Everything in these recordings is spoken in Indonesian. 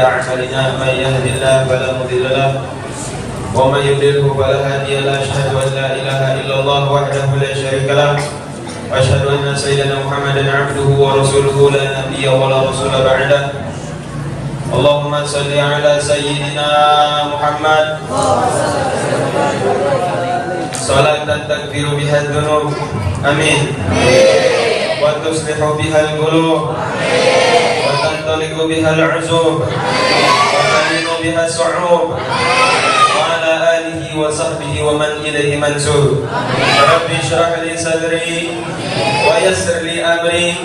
أعمالنا من يهد الله فلا مضل له ومن يضلل فلا هادي له أشهد أن لا إله إلا الله وحده لا شريك له وأشهد أن سيدنا محمدا عبده ورسوله لا نبي ولا رسول بعده اللهم صل على سيدنا محمد صلاة تكفر بها الذنوب آمين وتصلح بها القلوب وتنطلق بها العزوب وتلين بها الصعوب وعلى آله وصحبه ومن إليه منسوب ربي اشرح لي صدري ويسر لي أمري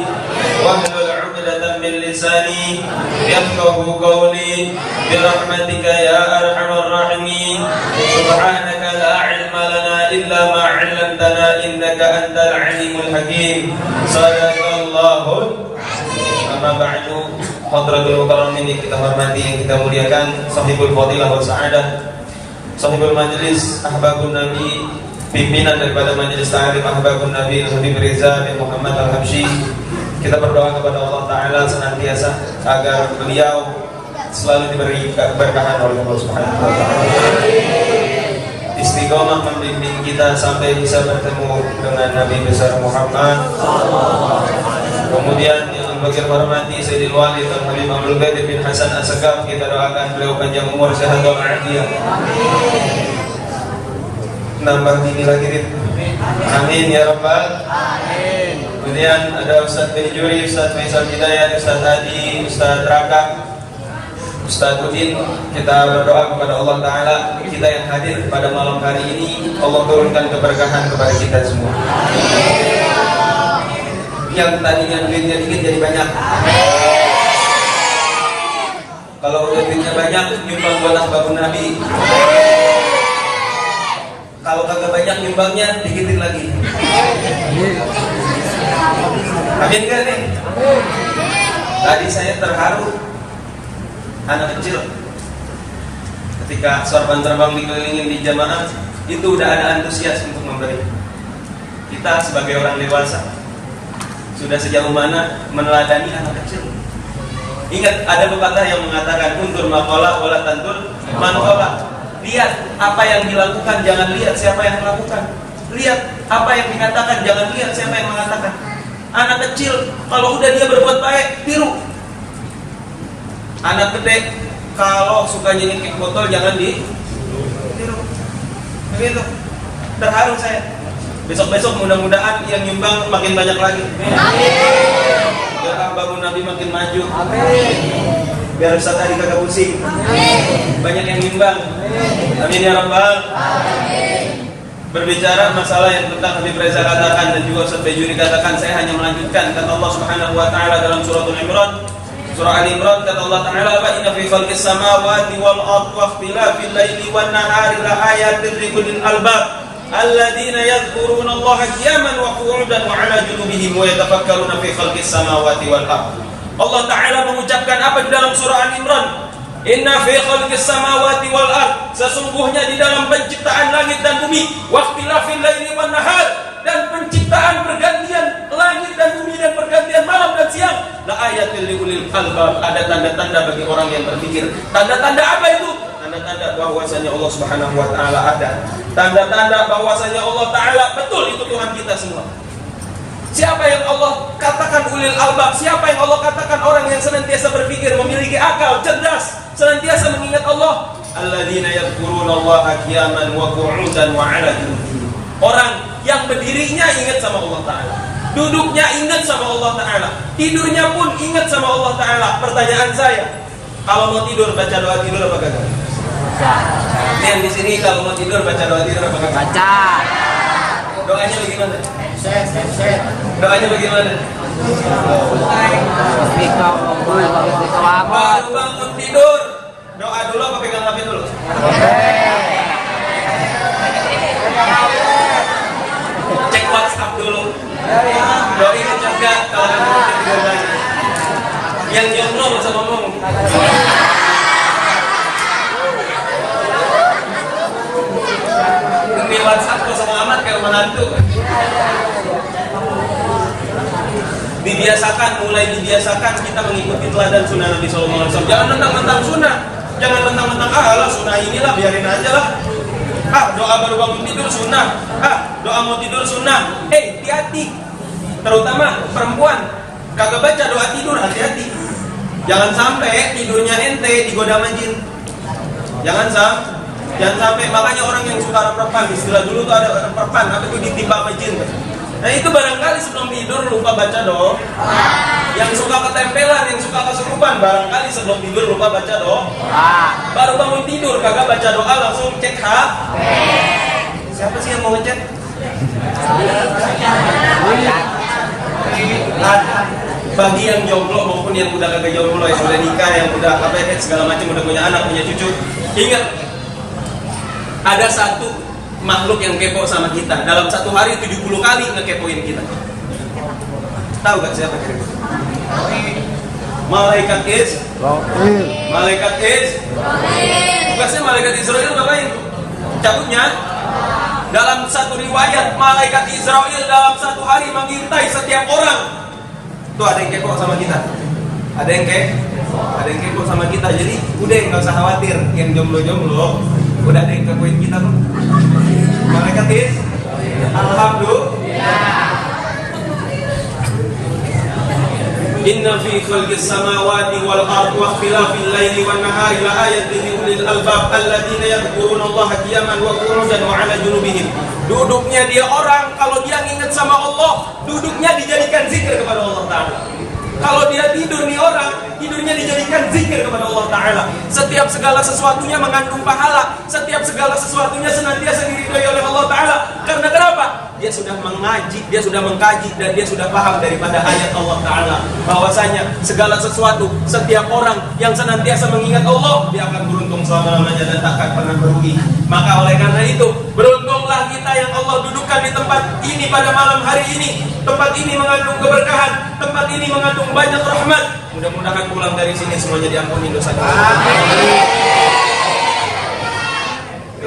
واحلل عقدة من لساني يفقه قولي برحمتك يا أرحم الراحمين سبحانك لا علم لنا إلا ما علمتنا إنك أنت العليم الحكيم صدق الله. Amma ba'du, hadratul mukarramin yang kita hormati, yang kita muliakan, sahibul fadilah wa sa'adah, sahibul majlis ahbabun nabi, pimpinan daripada majlis ta'arif ahbabun nabi Habib Riza bin Muhammad Al-Habsyi. Kita berdoa kepada Allah Ta'ala senantiasa agar beliau selalu diberi keberkahan oleh Allah Subhanahu wa Ta'ala, istiqomah membimbing kita sampai bisa bertemu dengan Nabi besar Muhammad. Kemudian yang bagi hormati Sayyidil Walid Al-Habib Abdul Qadir bin Hasan As-Sagaf, kita doakan beliau panjang umur, sehat dan afiat. Nambah tinggi lagi nih. Amin ya rabbal alamin. Kemudian ada Ustaz bin Juri, Ustaz Faisal Hidayat, Ustaz Hadi, Ustaz Raka, Ustaz Udin. Kita berdoa kepada Allah Ta'ala, kita yang hadir pada malam hari ini, Allah turunkan keberkahan kepada kita semua. Yang tadinya duitnya dikit jadi banyak. Kalau udah duitnya banyak, nyumbang buat ahbabun Nabi. Kalau kagak banyak nyumbangnya, dikitin lagi. Amin kan nih? Tadi saya terharu, anak kecil ketika sorban terbang dikelilingin di jamaah, itu udah ada antusias untuk memberi. Kita sebagai orang dewasa sudah sejauh mana meneladani anak kecil? Ingat, ada pepatah yang mengatakan undur maqala wala tandur manqala. Lihat apa yang dilakukan, jangan lihat siapa yang melakukan. Lihat apa yang dikatakan, jangan lihat siapa yang mengatakan. Anak kecil kalau udah dia berbuat baik, tiru. Anak gede kalau sukanya ngintip botol, jangan ditiru. Begitu. Terharu saya. Besok-besok mudah-mudahan yang nyumbang makin banyak lagi. Amin. Biar ahbabun Nabi makin maju. Amin. Biar Ustaz tadi kagak pusing. Amin. Banyak yang nyumbang. Amin ya rabbal alamin. Berbicara masalah yang tentang Habib Reza katakan dan juga Ustaz Bejuri katakan, saya hanya melanjutkan kata Allah Subhanahu wa Ta'ala dalam suratul Imran. Surah Al-Imran kata Allah Ta'ala, wa inna fi khalqis samawati wal ardi wa ikhtilafil laili wan nahari la ayatin liulil albab alladzina yadhkuruna Allaha qiyaman wa qu'udan wa 'ala junubihim wa yatafakkaruna fi khalqis samawati wal ardh. Allah Ta'ala mengucapkan apa di dalam surah Al-Imran? Inna fi khalqis samawati wal ardh, sesungguhnya di dalam penciptaan langit dan bumi, wa ikhtilafil laili wan nahar, dan penciptaan pergantian langit dan bumi dan pergantian malam dan siang, la ayatil liulil albab, ada tanda-tanda bagi orang yang berpikir. Tanda-tanda apa itu? Tanda-tanda bahwasanya Allah Subhanahu wa Ta'ala ada. Tanda-tanda bahwasanya Allah Ta'ala betul itu Tuhan kita semua. Siapa yang Allah katakan ulil albab? Siapa yang Allah katakan orang yang senantiasa berpikir, memiliki akal, cerdas, senantiasa mengingat Allah? Alladzina yadhkuruna Allaha qiyaman wa qu'udan wa 'ala junubihim. Orang yang berdirinya ingat sama Allah Ta'ala, duduknya ingat sama Allah Ta'ala, tidurnya pun ingat sama Allah Ta'ala. Pertanyaan saya, kalau mau tidur baca doa tidur apa kagak? Yang di sini kalau mau tidur baca doa tidur apa kagak? Baca. Doanya bagaimana? Doanya bagaimana? Baru bangun tidur, doa dulu apa pegang HP dulu? Cek WhatsApp dulu. Doi juga kalau kamu tidur lagi. Yang jomblo bisa ngomong. Di WhatsApp kok sama amat kayak menantu. Di mulai dibiasakan kita mengikuti teladan sunnah Nabi SAW. Jangan mentang-mentang sunnah, jangan mentang-mentang alah sunnah inilah biarin aja lah. Doa baru bangun tidur sunnah, doa mau tidur sunnah. Hati-hati, terutama perempuan kagak baca doa tidur, hati-hati. Jangan sampai tidurnya ente digoda majin. Jangan sampai, makanya orang yang suka repan, istilah dulu tuh ada repan, apa itu ditimpa majin. Nah itu barangkali sebelum tidur lupa baca doa. Yang suka ketempelan, yang suka kesurupan, barangkali sebelum tidur lupa baca doa. Baru bangun tidur kagak baca doa langsung cek HP. Siapa sih yang mau ngecek? Bagi yang jomblo maupun yang udah kagak jomblo, yang udah nikah, yang udah segala macam, udah punya anak, punya cucu, ingat ada satu makhluk yang kepo sama kita. Dalam satu hari 70 kali ngekepoin kita. Tahu gak siapa kira-kira? Malaikat Israil. Tugasnya malaikat Israil ngapain? Cabutnya. Dalam satu riwayat, malaikat Israil dalam satu hari mengintai setiap orang. Tuh ada yang kepo sama kita. Ada yang kepo sama kita. Jadi udah nggak usah khawatir. Yang jomblo-jomblo udah ada yang kepoin kita tuh. Malaikat Israil. Alhamdulillah. Inna fi khalqis samawati wal ardi wa ikhtilafil laili wan nahari la ayatin li ulil albab alladziina yadhkuruna Allaha qiyaman wa qu'udan wa 'ala junubihim. Duduknya dia orang kalau dia ingat sama Allah, duduknya dijadikan zikir kepada Allah Ta'ala. Kalau dia tidur nih orang, tidurnya dijadikan zikir kepada Allah Ta'ala. Setiap segala sesuatunya mengandung pahala. Setiap segala sesuatunya senantiasa diridhai oleh Allah Ta'ala. Karena kenapa? Dia sudah mengaji, dia sudah mengkaji, dan dia sudah paham daripada ayat Allah Ta'ala bahwasanya segala sesuatu, setiap orang yang senantiasa mengingat Allah, dia akan beruntung selama-lamanya dan tak akan pernah merugi. Maka oleh karena itu, beruntunglah kita yang Allah dudukkan di tempat ini pada malam hari ini. Tempat ini mengandung keberkahan, tempat ini mengandung banyak rahmat. Mudah-mudahan pulang dari sini semuanya diampuni dosa kita.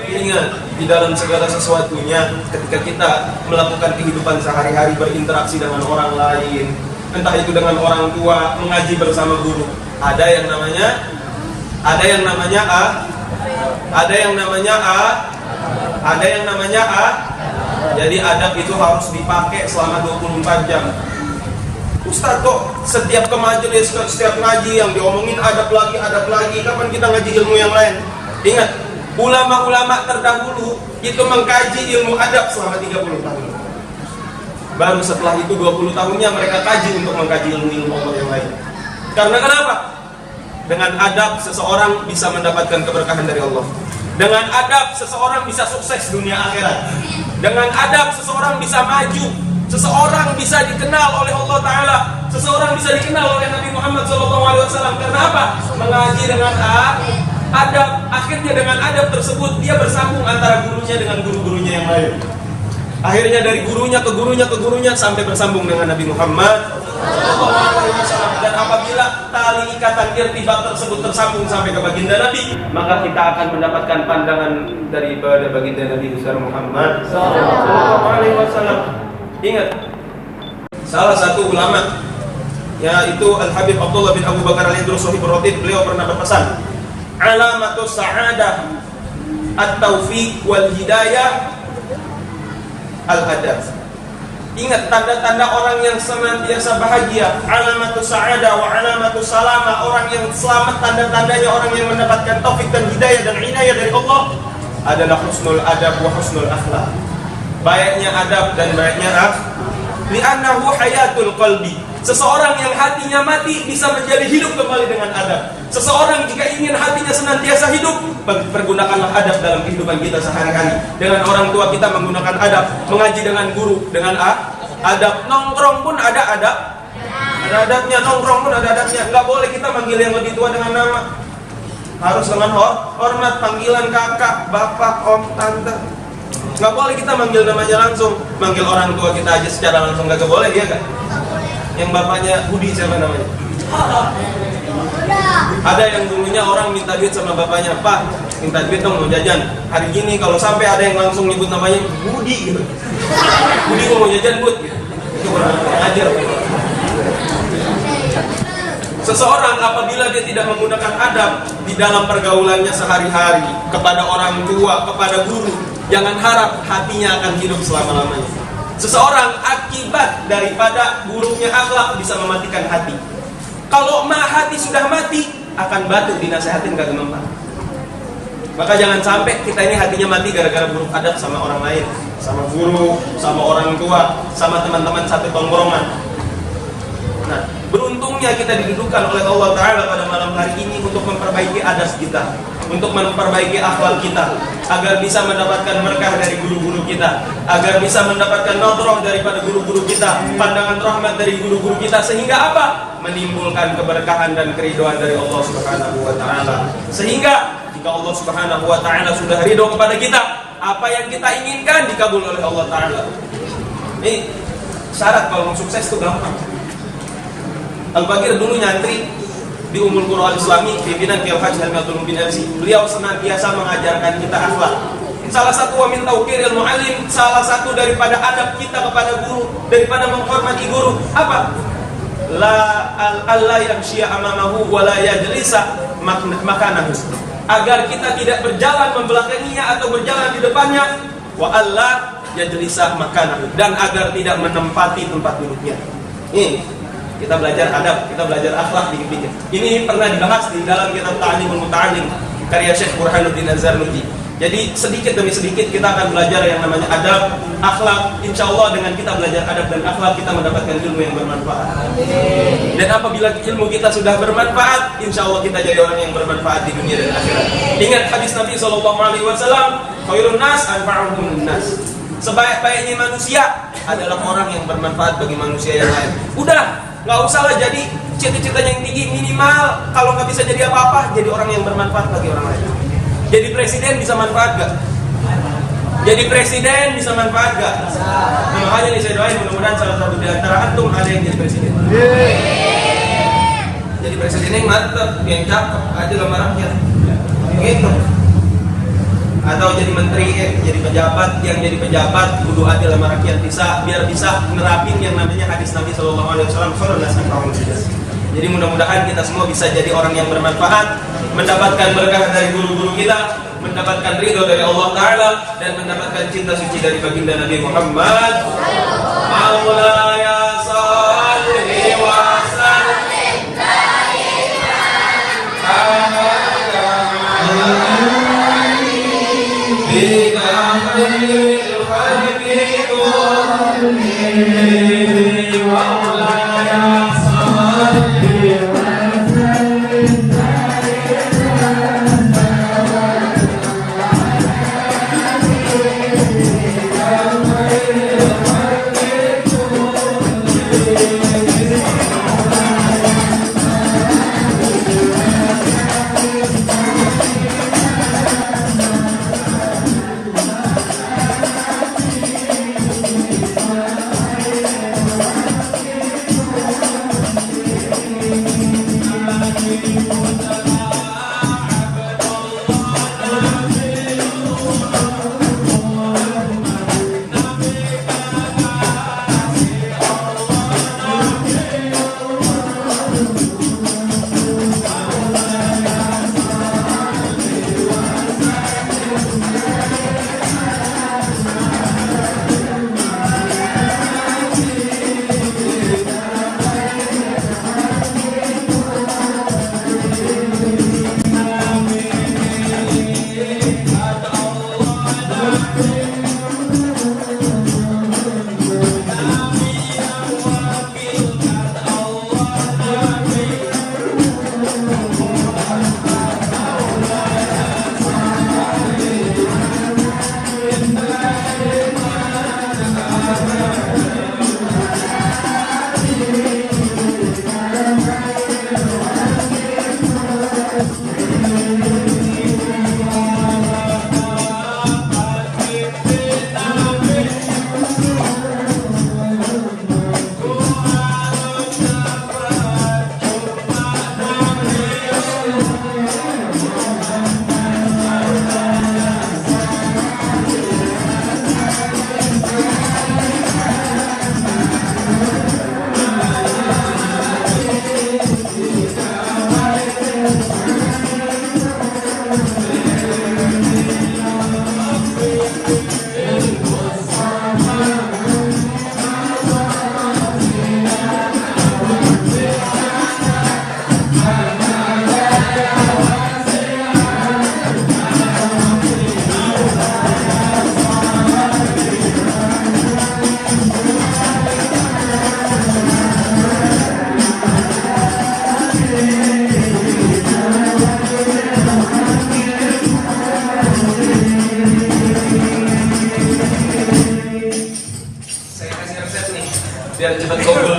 Ingat, di dalam segala sesuatunya, ketika kita melakukan kehidupan sehari-hari, berinteraksi dengan orang lain, entah itu dengan orang tua, mengaji bersama guru, ada yang namanya A. Jadi adab itu harus dipakai selama 24 jam. Ustaz kok setiap ke majelis, setiap ngaji yang diomongin adab lagi, kapan kita ngaji ilmu yang lain? Ingat, ulama-ulama terdahulu itu mengkaji ilmu adab selama 30 tahun. Baru setelah itu 20 tahunnya mereka kaji untuk mengkaji ilmu-ilmu Allah yang lain. Karena kenapa? Dengan adab seseorang bisa mendapatkan keberkahan dari Allah. Dengan adab seseorang bisa sukses dunia akhirat. Dengan adab seseorang bisa maju. Seseorang bisa dikenal oleh Allah Ta'ala. Seseorang bisa dikenal oleh Nabi Muhammad SAW. Karena apa? Mengaji dengan adab. Akhirnya dengan adab tersebut dia bersambung antara gurunya dengan guru-gurunya yang lain. Akhirnya dari gurunya ke gurunya sampai bersambung dengan Nabi Muhammad SAW. Dan apabila tali ikatan irtibat tersebut tersambung sampai ke baginda Nabi, maka kita akan mendapatkan pandangan daripada baginda Nabi besar Muhammad SAW. Ingat, salah satu ulama yaitu Al-Habib Abdullah bin Abu Bakar Al-Idrus Sohibur Rotib, beliau pernah berpesan, alamatus sa'adah at-taufiq wal hidayah al-adab. Ingat, tanda-tanda orang yang senantiasa bahagia, alamatus sa'adah wa alamatus salama, orang yang selamat, tanda-tandanya orang yang mendapatkan taufik dan hidayah dan inayah dari Allah adalah husnul adab wa husnul akhlak. Baiknya adab dan baiknya li'annahu hayatul qalbi. Seseorang yang hatinya mati bisa menjadi hidup kembali dengan adab. Seseorang jika ingin hatinya senantiasa hidup, pergunakanlah adab dalam kehidupan kita sehari-hari. Dengan orang tua kita menggunakan adab, mengaji dengan guru dengan adab, nongkrong pun ada adab. Ada adabnya, nongkrong pun ada adabnya. Enggak boleh kita manggil yang lebih tua dengan nama. Harus dengan hormat, panggilan kakak, bapak, om, tante. Nggak boleh kita manggil namanya langsung. Manggil orang tua kita aja secara langsung nggak boleh, dia kan? Yang bapaknya Budi siapa namanya? Ada yang dulunya orang minta duit sama bapaknya, Pak, minta duit dong mau jajan. Hari gini kalau sampai ada yang langsung nyebut namanya Budi gitu. Budi mau jajan, Bud gitu. Itu kurang ajar. Seseorang apabila dia tidak menggunakan adab di dalam pergaulannya sehari-hari kepada orang tua, kepada guru, jangan harap hatinya akan hidup selama-lamanya. Seseorang akibat daripada buruknya akhlak bisa mematikan hati. Kalau hati sudah mati, akan batu dinasehatin gak mempan. Maka jangan sampai kita ini hatinya mati gara-gara buruk adab sama orang lain, sama guru, sama orang tua, sama teman-teman satu tongkrongan. Nah, beruntungnya kita didudukan oleh Allah Ta'ala pada malam hari ini untuk memperbaiki adas kita, untuk memperbaiki akhlak kita, agar bisa mendapatkan berkah dari guru-guru kita, agar bisa mendapatkan nadhrah daripada guru-guru kita, pandangan rahmat dari guru-guru kita, sehingga apa? Menimbulkan keberkahan dan keridhaan dari Allah Subhanahu wa Ta'ala. Sehingga jika Allah Subhanahu wa Ta'ala sudah ridho kepada kita, apa yang kita inginkan dikabul oleh Allah Ta'ala. Ini syarat kalau mau sukses itu gampang. Al-Bagir dulu nyantri di Ummul Qura Al-Islami, pimpinan Kiai Haji Hilmatul Mubin MC. Beliau senantiasa mengajarkan kita akhlak. Salah satu wa min tauqiril muallim, salah satu daripada adab kita kepada guru, daripada menghormati guru, apa? La alla yamshiya amamahu wa la yajlisa makanahu. Agar kita tidak berjalan membelakanginya atau berjalan di depannya, wa alla yajlisa makanahu, dan agar tidak menempati tempat duduknya. Ini kita belajar adab, kita belajar akhlak dikit-dikit. Ini pernah dibahas di dalam kitab Ta'limul Muta'allim karya Syekh Burhanuddin Az-Zarnuji. Jadi sedikit demi sedikit kita akan belajar yang namanya adab, akhlak. Insya Allah dengan kita belajar adab dan akhlak kita mendapatkan ilmu yang bermanfaat. Dan apabila ilmu kita sudah bermanfaat, insya Allah kita jadi orang yang bermanfaat di dunia dan akhirat. Ingat hadis Nabi SAW, khairun nas anfa'uhum nas. Sebaik-baiknya manusia adalah orang yang bermanfaat bagi manusia yang lain. Udah, nggak usah lah jadi cita-citanya yang tinggi, minimal kalau nggak bisa jadi apa-apa, jadi orang yang bermanfaat bagi orang lain. Jadi presiden bisa manfaat gak? Jadi presiden bisa manfaat gak? Nah, makanya nih saya doain mudah-mudahan salah satu di antara antum ada yang jadi presiden. Jadi presiden yang mantap, yang cakep, aja sama rakyat. Gitu. Atau jadi menteri, jadi pejabat, yang jadi pejabat kudu adil sama rakyat, biar bisa nerapin yang namanya hadis Nabi SAW. Jadi mudah-mudahan kita semua bisa jadi orang yang bermanfaat, mendapatkan berkah dari guru-guru kita, mendapatkan ridho dari Allah Ta'ala, dan mendapatkan cinta suci dari baginda Nabi Muhammad. Maulaya salli wa sallim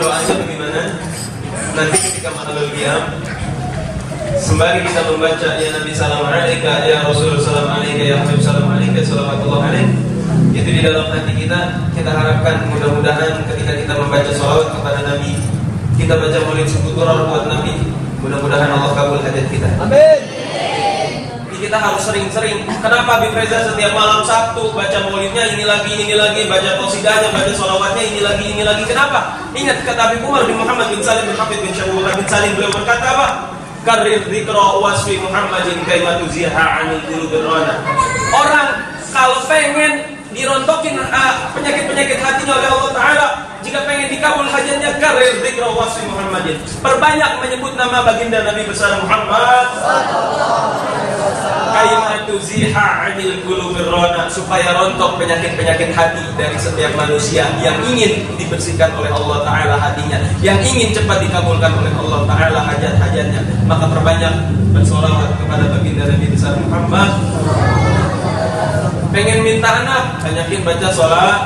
doanya bagaimana? Nanti ketika mahalul qiyam, sembari kita membaca ya Nabi salam alaika, ya Rasul salam alaika, ya Habib salam alaika, salawatullah alaik, itu di dalam hati kita harapkan mudah-mudahan ketika kita membaca salawat kepada Nabi, kita baca maulid syukur buat Nabi, mudah-mudahan Allah kabul hajat kita. Amin. Kita harus sering-sering. Kenapa Habib Reza setiap malam Sabtu baca maulidnya ini lagi, baca qasidahnya, baca salawatnya ini lagi. Kenapa? Ingat kata Habib Umar bin Muhammad bin Salim bin Hafid bin Syabullah bin Salim, beliau berkata apa? Karir dzikra wasfi Muhammadin kaima tuziha 'anil qulubil rana. Orang kalau pengen dirontokin penyakit-penyakit hatinya oleh Allah Ta'ala, jika pengen dikabul hajatnya, karir dzikra wasfi Muhammadin, perbanyak menyebut nama baginda Nabi besar Muhammad kaimatu ziha 'anil qulubil rana, supaya rontok penyakit-penyakit hati dari setiap manusia yang ingin dibersihkan oleh Allah Ta'ala hatinya, yang ingin cepat dikabulkan oleh Allah Ta'ala hajat-hajatnya. Maka perbanyak bersolawat kepada baginda Nabi besar Muhammad. Pengen minta anak, banyakin baca sholat.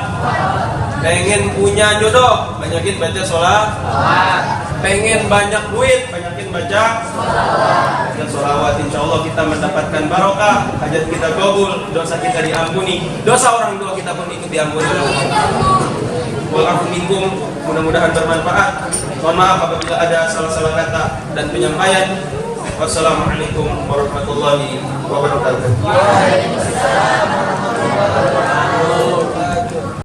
Pengen punya jodoh, banyakin baca sholat. Pengen banyak duit, banyakin baca dan sholawat. Insya Allah kita mendapatkan barokah, hajat kita kabul, dosa kita diampuni, dosa orang tua kita pun ikut diampuni. Walaupun minkum, mudah-mudahan bermanfaat. Mohon maaf apabila ada salah-salah kata dan penyampaian. Wassalamualaikum warahmatullahi wabarakatuh.